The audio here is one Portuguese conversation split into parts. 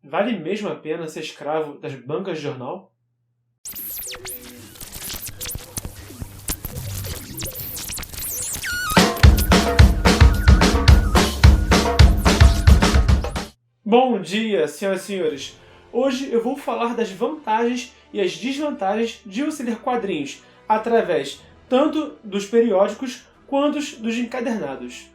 Vale mesmo a pena ser escravo das bancas de jornal? Bom dia, senhoras e senhores! Hoje eu vou falar das vantagens e as desvantagens de você ler quadrinhos através tanto dos periódicos quanto dos encadernados.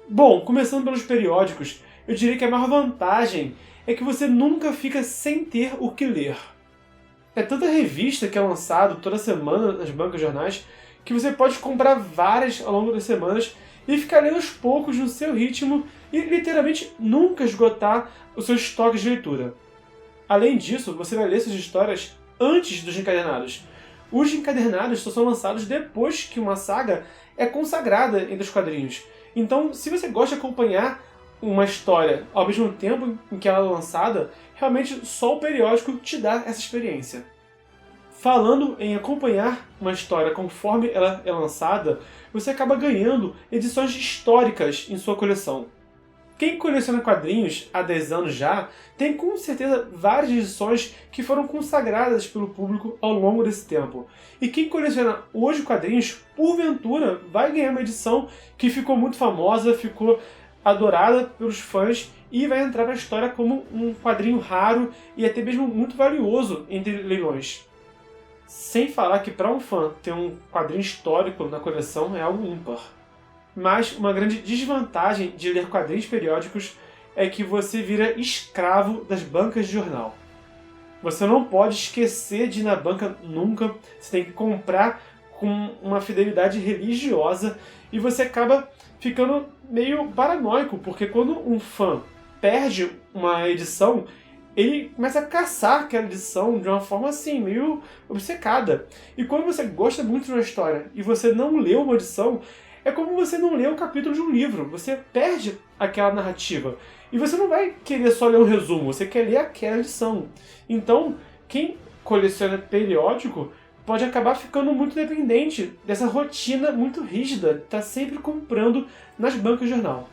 Bom, começando pelos periódicos, eu diria que a maior vantagem é que você nunca fica sem ter o que ler. É tanta revista que é lançado toda semana nas bancas de jornais que você pode comprar várias ao longo das semanas e ficar lendo aos poucos no seu ritmo e literalmente nunca esgotar o seu estoque de leitura. Além disso, você vai ler suas histórias antes dos encadernados. Os encadernados só são lançados depois que uma saga é consagrada entre os quadrinhos. Então, se você gosta de acompanhar uma história ao mesmo tempo em que ela é lançada, realmente só o periódico te dá essa experiência. Falando em acompanhar uma história conforme ela é lançada, você acaba ganhando edições históricas em sua coleção. Quem coleciona quadrinhos há 10 anos já, tem com certeza várias edições que foram consagradas pelo público ao longo desse tempo. E quem coleciona hoje quadrinhos, porventura, vai ganhar uma edição que ficou muito famosa, ficou adorada pelos fãs e vai entrar na história como um quadrinho raro e até mesmo muito valioso entre leilões. Sem falar que para um fã ter um quadrinho histórico na coleção é algo ímpar. Mas uma grande desvantagem de ler quadrinhos periódicos é que você vira escravo das bancas de jornal. Você não pode esquecer de ir na banca nunca, você tem que comprar com uma fidelidade religiosa e você acaba ficando meio paranoico, porque quando um fã perde uma edição, ele começa a caçar aquela edição de uma forma assim, meio obcecada. E quando você gosta muito de uma história e você não leu uma edição, é como você não ler um capítulo de um livro. Você perde aquela narrativa. E você não vai querer só ler um resumo, você quer ler aquela edição. Então, quem coleciona periódico pode acabar ficando muito dependente dessa rotina muito rígida, tá sempre comprando nas bancas de jornal.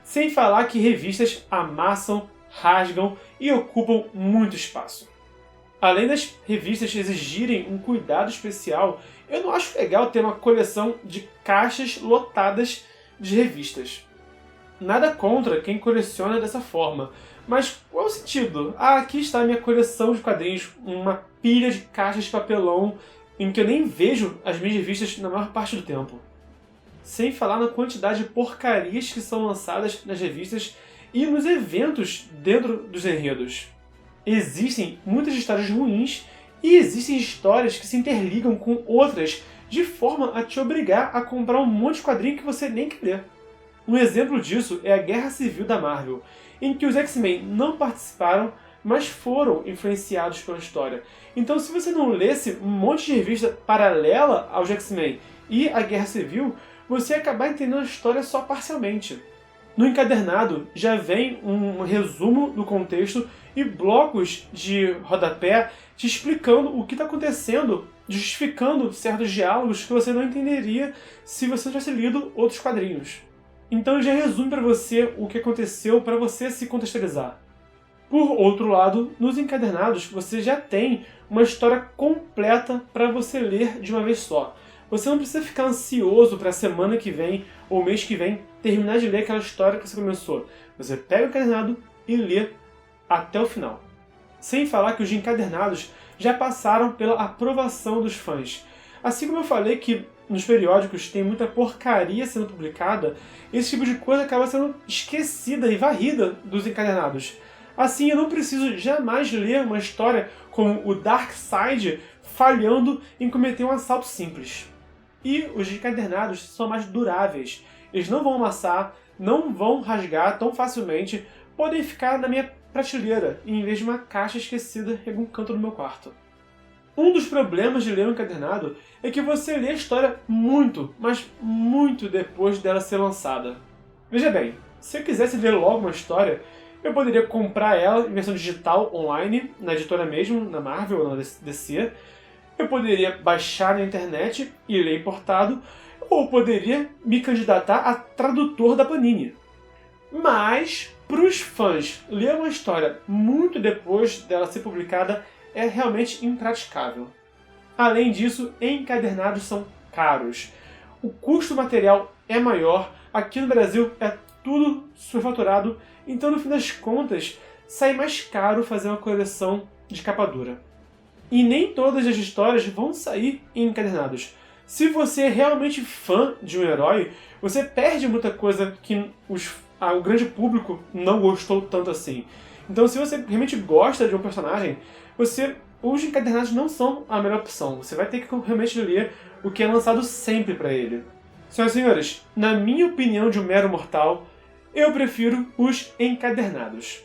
Sem falar que revistas amassam, rasgam e ocupam muito espaço. Além das revistas exigirem um cuidado especial, eu não acho legal ter uma coleção de caixas lotadas de revistas. Nada contra quem coleciona dessa forma, mas qual é o sentido? Aqui está a minha coleção de quadrinhos, uma pilha de caixas de papelão em que eu nem vejo as minhas revistas na maior parte do tempo. Sem falar na quantidade de porcarias que são lançadas nas revistas e nos eventos dentro dos enredos. Existem muitas histórias ruins e existem histórias que se interligam com outras de forma a te obrigar a comprar um monte de quadrinho que você nem quer ler. Um exemplo disso é a Guerra Civil da Marvel, em que os X-Men não participaram, mas foram influenciados pela história. Então, se você não lesse um monte de revista paralela aos X-Men e a Guerra Civil, você ia acabar entendendo a história só parcialmente. No encadernado já vem um resumo do contexto e blocos de rodapé te explicando o que está acontecendo, justificando certos diálogos que você não entenderia se você tivesse lido outros quadrinhos. Então ele já resume para você o que aconteceu para você se contextualizar. Por outro lado, nos encadernados você já tem uma história completa para você ler de uma vez só. Você não precisa ficar ansioso para a semana que vem ou mês que vem terminar de ler aquela história que você começou. Você pega o encadernado e lê até o final. Sem falar que os encadernados já passaram pela aprovação dos fãs. Assim como eu falei que nos periódicos tem muita porcaria sendo publicada, esse tipo de coisa acaba sendo esquecida e varrida dos encadernados. Assim, eu não preciso jamais ler uma história como o Darkseid falhando em cometer um assalto simples. E os encadernados são mais duráveis. Eles não vão amassar, não vão rasgar tão facilmente, podem ficar na minha prateleira, em vez de uma caixa esquecida em algum canto do meu quarto. Um dos problemas de ler um encadernado é que você lê a história muito, mas muito depois dela ser lançada. Veja bem, se eu quisesse ler logo uma história, eu poderia comprar ela em versão digital online, na editora mesmo, na Marvel ou na DC. Eu poderia baixar na internet e ler importado, ou poderia me candidatar a tradutor da Panini. Mas Para os fãs, ler uma história muito depois dela ser publicada é realmente impraticável. Além disso, encadernados são caros. O custo material é maior, aqui no Brasil é tudo superfaturado, então no fim das contas sai mais caro fazer uma coleção de capa dura. E nem todas as histórias vão sair encadernados. Se você é realmente fã de um herói, você perde muita coisa que o grande público não gostou tanto assim. Então, se você realmente gosta de um personagem, os encadernados não são a melhor opção. Você vai ter que realmente ler o que é lançado sempre para ele. Senhoras e senhores, na minha opinião de um mero mortal, eu prefiro os encadernados.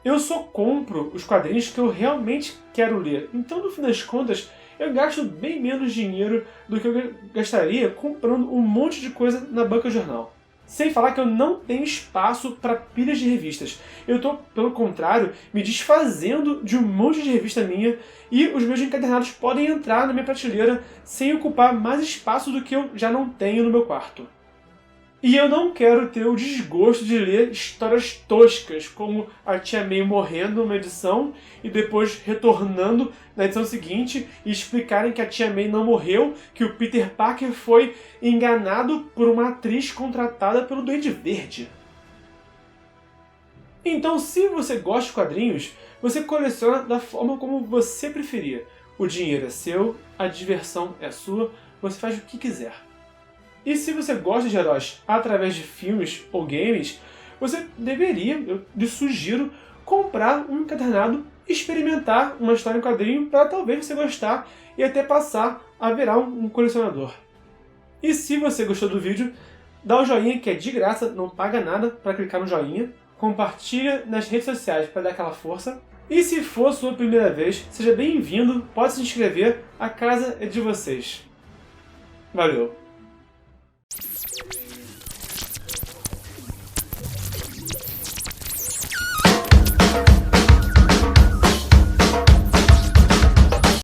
Eu só compro os quadrinhos que eu realmente quero ler. Então, no fim das contas, eu gasto bem menos dinheiro do que eu gastaria comprando um monte de coisa na banca de jornal. Sem falar que eu não tenho espaço para pilhas de revistas. Eu estou, pelo contrário, me desfazendo de um monte de revista minha e os meus encadernados podem entrar na minha prateleira sem ocupar mais espaço do que eu já não tenho no meu quarto. E eu não quero ter o desgosto de ler histórias toscas, como a Tia May morrendo numa edição e depois retornando na edição seguinte e explicarem que a Tia May não morreu, que o Peter Parker foi enganado por uma atriz contratada pelo Duende Verde. Então, se você gosta de quadrinhos, você coleciona da forma como você preferir. O dinheiro é seu, a diversão é sua, você faz o que quiser. E se você gosta de heróis através de filmes ou games, você deveria, eu lhe sugiro, comprar um encadernado, experimentar uma história em quadrinho para talvez você gostar e até passar a virar um colecionador. E se você gostou do vídeo, dá um joinha que é de graça, não paga nada para clicar no joinha, compartilha nas redes sociais para dar aquela força. E se for sua primeira vez, seja bem-vindo, pode se inscrever, a casa é de vocês. Valeu!